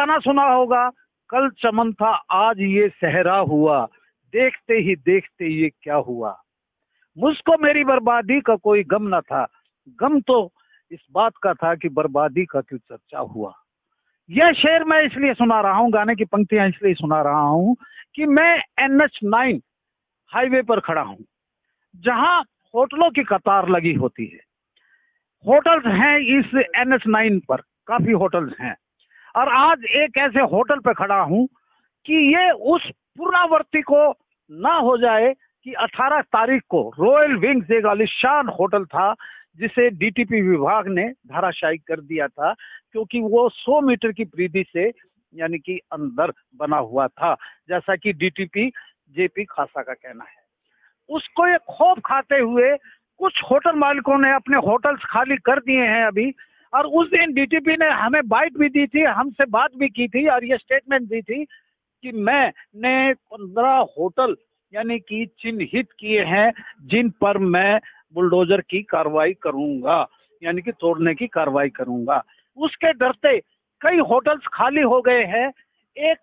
गाना सुना होगा, कल चमन था आज ये सहरा हुआ, देखते ही देखते ये क्या हुआ। मुझको मेरी बर्बादी का कोई गम न था, गम तो इस बात का था कि बर्बादी का क्यों चर्चा हुआ। यह शेर मैं इसलिए सुना रहा हूँ, गाने की पंक्तियां इसलिए सुना रहा हूँ कि मैं NH9 हाईवे पर खड़ा हूँ, जहां होटलों की कतार लगी होती है। होटल्स हैं इस NH9 पर, काफी होटल्स हैं। और आज एक ऐसे होटल पे खड़ा हूं कि ये उस पुनरावृत्ति को ना हो जाए कि 18 तारीख को रॉयल विंग्स एक आलिशान होटल था जिसे DTP विभाग ने धराशायी कर दिया था, क्योंकि वो 100 मीटर की परिधि से यानी कि अंदर बना हुआ था, जैसा कि DTP JP खासा का कहना है। उसको ये खौफ खाते हुए कुछ होटल मालिकों ने अपने होटल्स खाली कर दिए हैं अभी। और उस दिन DTP ने हमें बाइट भी दी थी, हमसे बात भी की थी और ये स्टेटमेंट दी थी कि मैंने 15 होटल यानी कि चिन्हित किए हैं जिन पर मैं बुलडोजर की कार्रवाई करूंगा, यानी कि तोड़ने की कार्रवाई करूंगा। उसके डरते कई होटल्स खाली हो गए हैं। एक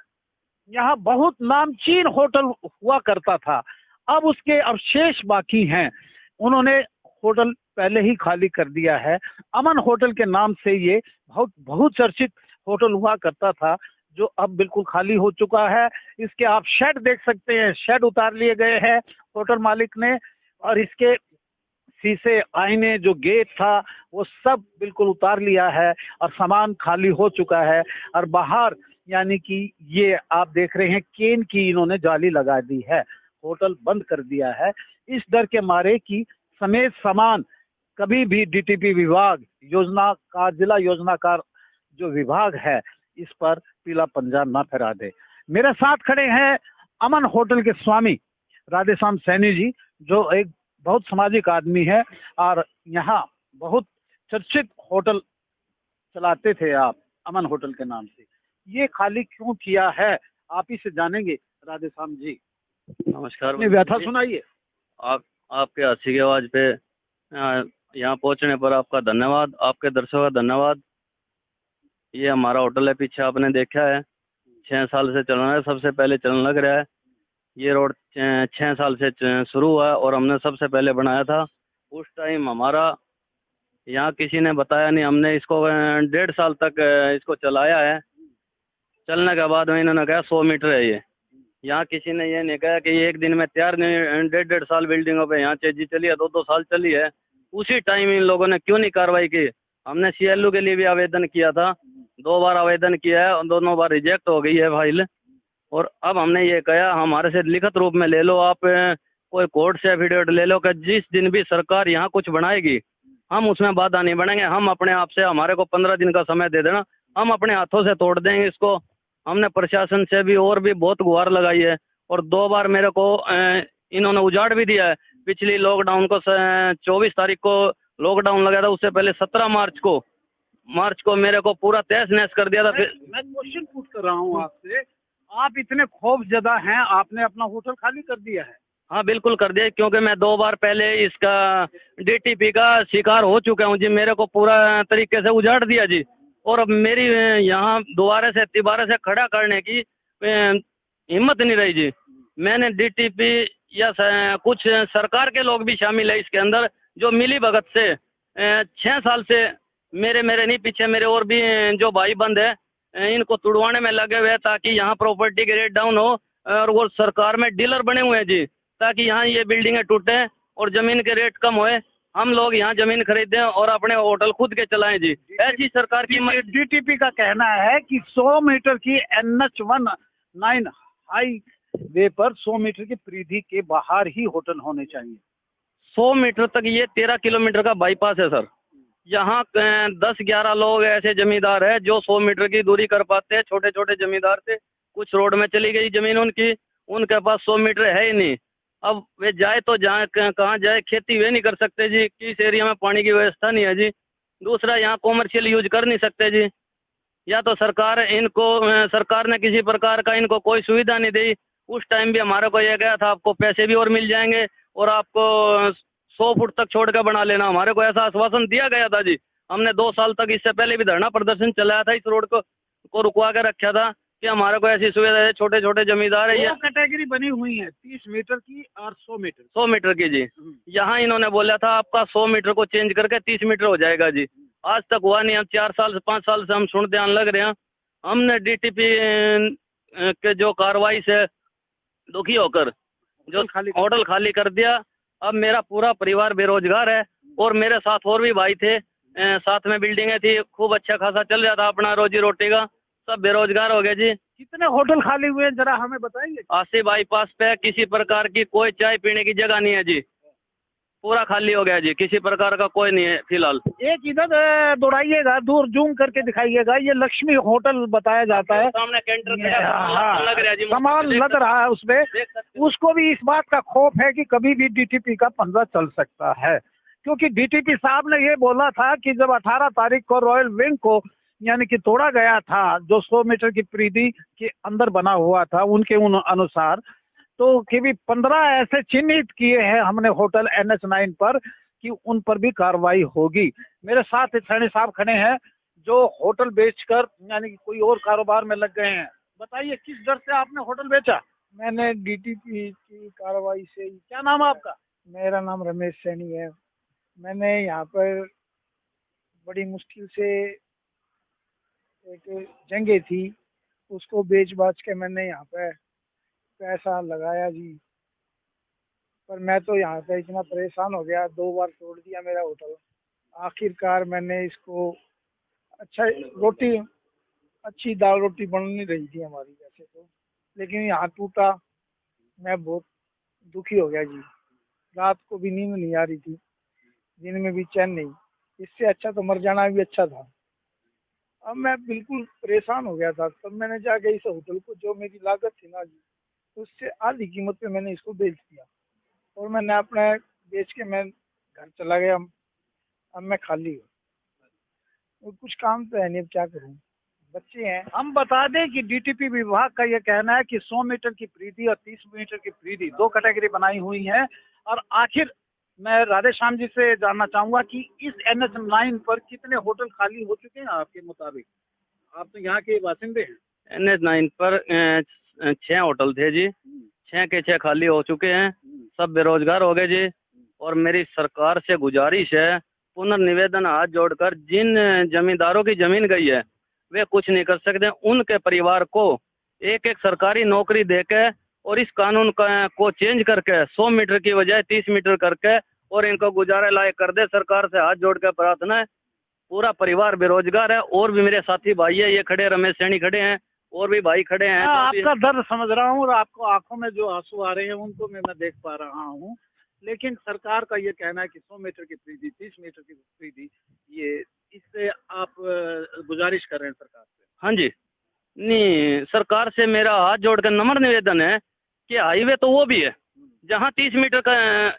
यहाँ बहुत नामचीन होटल हुआ करता था, अब उसके अवशेष बाकी हैं। उन्होंने होटल पहले ही खाली कर दिया है। अमन होटल के नाम से ये बहुत बहुत चर्चित होटल हुआ करता था, जो अब बिल्कुल खाली हो चुका है। इसके आप शेड देख सकते हैं, शेड उतार लिए गए हैं होटल मालिक ने, और इसके शीशे आईने जो गेट था वो सब बिल्कुल उतार लिया है और सामान खाली हो चुका है। और बाहर यानी कि ये आप देख रहे हैं केन की इन्होंने जाली लगा दी है, होटल बंद कर दिया है इस डर के मारे कि समेत सामान कभी भी DTP विभाग योजना का जिला योजनाकार जो विभाग है इस पर पीला पंजा ना फहरा दे। मेरे साथ खड़े हैं अमन होटल के स्वामी राधेश्याम सैनी जी, जो एक बहुत सामाजिक आदमी है और यहाँ बहुत चर्चित होटल चलाते थे आप अमन होटल के नाम से। ये खाली क्यों किया है आप ही से जानेंगे। राधेश्याम जी नमस्कार। अपनी व्यथा सुनाइए। आप आपके हंसी की आवाज पे यहाँ पहुँचने पर आपका धन्यवाद, आपके दर्शकों का धन्यवाद। ये हमारा होटल है, पीछे आपने देखा है 6 साल से चल रहा है, सबसे पहले चलने लग रहा है। ये रोड 6 साल से शुरू हुआ है और हमने सबसे पहले बनाया था। उस टाइम हमारा यहाँ किसी ने बताया नहीं, हमने इसको 1.5 साल तक इसको चलाया है। चलने के बाद में इन्होंने कहा 100 मीटर है ये। यहाँ किसी ने ये नहीं कहा कि ये एक दिन में तैयार नहीं, 1.5 साल बिल्डिंगों पे यहाँ तेजी चली है, 2-2 साल चली है। उसी टाइम इन लोगों ने क्यों नहीं कार्रवाई की। हमने CLU के लिए भी आवेदन किया था, 2 बार आवेदन किया है और दोनों बार रिजेक्ट हो गई है फाइल। और अब हमने ये कहा हमारे से लिखित रूप में ले लो आप, कोई कोर्ट से एफिडेविट ले लो कि जिस दिन भी सरकार यहाँ कुछ बनाएगी हम उसमें बाधा नहीं बनेंगे। हम अपने आप से, हमारे को 15 दिन का समय दे देना, हम अपने हाथों से तोड़ देंगे इसको। हमने प्रशासन से भी और भी बहुत गुहार लगाई है और 2 बार मेरे को इन्होंने उजाड़ भी दिया है। पिछली लॉकडाउन को 24 तारीख को लॉकडाउन लगा था, उससे पहले 17 मार्च को मेरे को पूरा तहस नहस कर दिया था। मैं क्वेश्चन पूछ कर रहा हूँ आपसे, आप इतने खौफ ज़दा हैं, आपने अपना होटल खाली कर दिया है? हाँ बिल्कुल कर दिया, क्योंकि मैं 2 बार पहले इसका DTP का शिकार हो चुका हूँ जी। मेरे को पूरा तरीके से उजाड़ दिया जी। और अब मेरी यहाँ दोबारा से खड़ा करने की हिम्मत नहीं रही जी। मैंने DTP या कुछ सरकार के लोग भी शामिल है इसके अंदर, जो मिली भगत से 6 साल से मेरे नहीं, पीछे मेरे और भी जो भाई बंद है इनको तुड़वाने में लगे हुए हैं ताकि यहाँ प्रॉपर्टी के रेट डाउन हो। और वो सरकार में डीलर बने हुए हैं जी, ताकि यहाँ ये बिल्डिंगें टूटें और जमीन के रेट कम होए, हम लोग यहाँ जमीन खरीदें और अपने होटल खुद के चलाएं जी। ऐसी सरकार की DTP का कहना है कि 100 मीटर की NH19 हाईवे पर 100 मीटर की परिधि के बाहर ही होटल होने चाहिए। 100 मीटर तक ये 13 किलोमीटर का बाईपास है सर। यहाँ 10-11 लोग ऐसे जमींदार है जो 100 मीटर की दूरी कर पाते हैं। छोटे छोटे जमींदार थे, कुछ रोड में चली गई जमीन उनकी, उनके पास 100 मीटर है ही नहीं। अब वे जाए तो जाए कहाँ जाए, खेती वे नहीं कर सकते जी, किस एरिया में पानी की व्यवस्था नहीं है जी। दूसरा यहाँ कॉमर्शियल यूज कर नहीं सकते जी। या तो सरकार ने किसी प्रकार का इनको कोई सुविधा नहीं दी। उस टाइम भी हमारे को ये गया था आपको पैसे भी और मिल जाएंगे और आपको 100 फुट तक छोड़ कर बना लेना, हमारे को ऐसा आश्वासन दिया गया था जी। हमने 2 साल तक इससे पहले भी धरना प्रदर्शन चलाया था इस रोड को को रुकवा के रखा था कि हमारे को ऐसी सुविधा है, छोटे छोटे जमींदार है। ये कैटेगरी बनी हुई है 30 मीटर की और 100 मीटर की जी। यहाँ इन्होंने बोला था आपका 100 मीटर को चेंज करके 30 मीटर हो जाएगा जी। आज तक हुआ नहीं। हम 4 साल से 5 साल से हम सुनते आने लग रहे हैं। हमने डीटीपी के जो कार्रवाई से दुखी होकर जो होटल खाली कर दिया। अब मेरा पूरा परिवार बेरोजगार है और मेरे साथ और भी भाई थे, साथ में बिल्डिंगें थी, खूब अच्छा खासा चल रहा था अपना रोजी रोटी का। सब बेरोजगार हो गए जी। कितने होटल खाली हुए हैं जरा हमें बताएंगे? 80 बाईपास पे किसी प्रकार की कोई चाय पीने की जगह नहीं है जी। पूरा खाली हो गया जी, किसी प्रकार का कोई नहीं है फिलहाल। एक इधर दौड़ाइएगा, दूर जूम करके दिखाइएगा। ये लक्ष्मी होटल बताया जाता है, सामने कैंटर लग रहा है, सामान लग रहा है उसमें। उसको भी इस बात का खौफ है कि कभी भी डीटीपी का पंजा चल सकता है, क्योंकि डीटीपी साहब ने ये बोला था कि जब 18 तारीख को रॉयल विंग को यानी कि तोड़ा गया था, जो 100 मीटर की परिधि के अंदर बना हुआ था उनके अनुसार, तो कि भी 15 ऐसे चिन्हित किए हैं हमने होटल NH9 पर कि उन पर भी कार्रवाई होगी। मेरे साथ सैनी साहब खड़े हैं जो होटल बेचकर यानी कि कोई और कारोबार में लग गए हैं। बताइए किस डर से आपने होटल बेचा? मैंने डीटीपी की कार्रवाई से। क्या नाम है आपका? मेरा नाम रमेश सैनी है। मैंने यहाँ पर बड़ी मुश्किल से एक जगह थी, उसको बेच बाच के मैंने यहाँ पे पैसा लगाया जी। पर मैं तो यहाँ पे इतना परेशान हो गया, 2 बार तोड़ दिया मेरा होटल। आखिरकार मैंने इसको अच्छा रोटी, अच्छी दाल रोटी बन नहीं रही थी हमारी वैसे तो, लेकिन यहाँ टूटा। मैं बहुत दुखी हो गया जी। रात को भी नींद नहीं आ रही थी, दिन में भी चैन नहीं। इससे अच्छा तो मर जाना भी अच्छा था। अब मैं बिल्कुल परेशान हो गया था। तब मैंने जाके इस होटल को, जो मेरी लागत थी ना जी, उससे आधी कीमत पे मैंने इसको बेच दिया और मैंने अपना बेच के मैं घर चला गया। अब मैं खाली हूँ, कुछ काम तो है नहीं, अब क्या करूँ, बच्चे हैं। हम बता दें कि डीटीपी विभाग का यह कहना है कि 100 मीटर की परिधि और 30 मीटर की परिधि 2 कैटेगरी बनाई हुई है। और आखिर मैं राधेश्याम जी से जानना चाहूंगा कि इस NH9 पर कितने होटल खाली हो चुके हैं आपके मुताबिक? आप तो यहाँ के बासिंदे हैं। NH9 पर 6 होटल थे जी, 6 के 6 खाली हो चुके हैं। सब बेरोजगार हो गए जी। और मेरी सरकार से गुजारिश है, पुनर्निवेदन हाथ जोड़कर, जिन जमींदारों की जमीन गई है वे कुछ नहीं कर सकते। उनके परिवार को एक एक सरकारी नौकरी देके और इस कानून को चेंज करके 100 मीटर की बजाय 30 मीटर करके और इनको गुजारे लायक कर दे। सरकार से हाथ जोड़ के प्रार्थना है। पूरा परिवार बेरोजगार है। और भी मेरे साथी भाई है, ये खड़े, रमेश सैनी खड़े हैं, और भी भाई खड़े हैं। आपका दर्द समझ रहा हूँ और आपको आंखों में जो आंसू आ रहे हैं उनको मैं देख पा रहा हूँ। लेकिन सरकार का ये कहना है कि 100 मीटर की परिधि, 30 मीटर की परिधि, ये इससे आप गुजारिश कर रहे हैं सरकार से? हाँ जी, नहीं, सरकार से मेरा हाथ जोड़कर नम्र निवेदन है कि हाईवे तो वो भी है जहाँ 30 मीटर का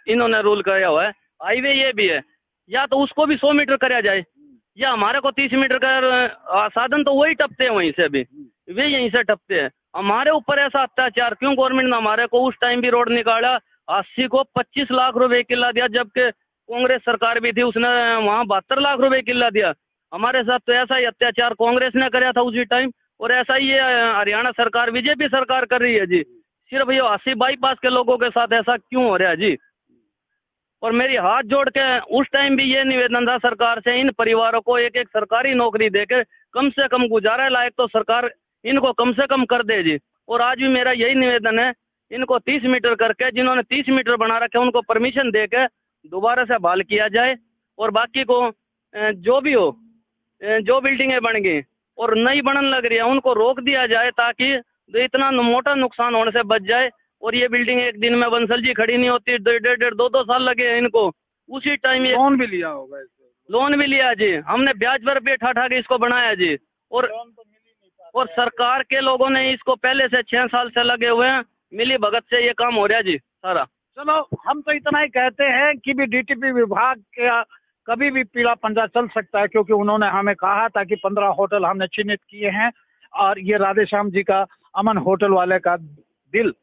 इन्होंने रूल किया हुआ है, हाईवे ये भी है, या तो उसको भी 100 मीटर कराया जाए, या हमारे को 30 मीटर का साधन तो वही टपते हैं वहीं से भी, वे यहीं से टपते हैं। हमारे ऊपर ऐसा अत्याचार क्यों? गवर्नमेंट ने हमारे को उस टाइम भी रोड निकाला, 80 को 25 लाख रुपए किला दिया, जबकि कांग्रेस सरकार भी थी, उसने वहाँ 72 लाख रुपए किला दिया। हमारे साथ तो ऐसा ही अत्याचार कांग्रेस ने कराया था उसी टाइम, और ऐसा ही ये हरियाणा सरकार, बीजेपी सरकार कर रही है जी। सिर्फ ये 80 बाईपास के लोगों के साथ ऐसा क्यों हो रहा है जी? और मेरी हाथ जोड़ के उस टाइम भी ये निवेदन था सरकार से, इन परिवारों को एक एक सरकारी नौकरी देकर कम से कम गुजारा लायक तो सरकार इनको कम से कम कर दे जी। और आज भी मेरा यही निवेदन है, इनको 30 मीटर करके, जिन्होंने 30 मीटर बना रखे उनको परमिशन देकर दोबारा से बहाल किया जाए। और बाकी को जो भी हो, जो बिल्डिंगें बन गई और नई बनने लग रही है उनको रोक दिया जाए, ताकि इतना मोटा नुकसान होने से बच जाए। और ये बिल्डिंग एक दिन में बंसल जी खड़ी नहीं होती, 1.5-2 साल लगे हैं इनको। उसी टाइम ये लोन भी लिया होगा, लोन भी लिया जी, हमने ब्याज पर बैठा ठा के इसको बनाया जी। और सरकार के लोगों ने इसको पहले से 6 साल से लगे हुए हैं, मिली भगत से ये काम हो रहा है जी सारा। चलो हम तो इतना ही कहते हैं कि भी डीटीपी विभाग का कभी भी पीला पंजा चल सकता है, क्योंकि उन्होंने हमें कहा था कि 15 होटल हमने चिन्हित किए हैं। और ये राधेश्याम जी का, अमन होटल वाले का दिल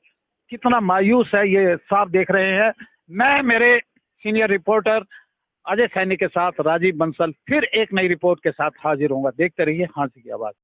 कितना मायूस है ये साफ देख रहे हैं। मैं मेरे सीनियर रिपोर्टर अजय सैनी के साथ राजीव बंसल फिर एक नई रिपोर्ट के साथ हाजिर होऊंगा। देखते रहिए हाँसी की आवाज़।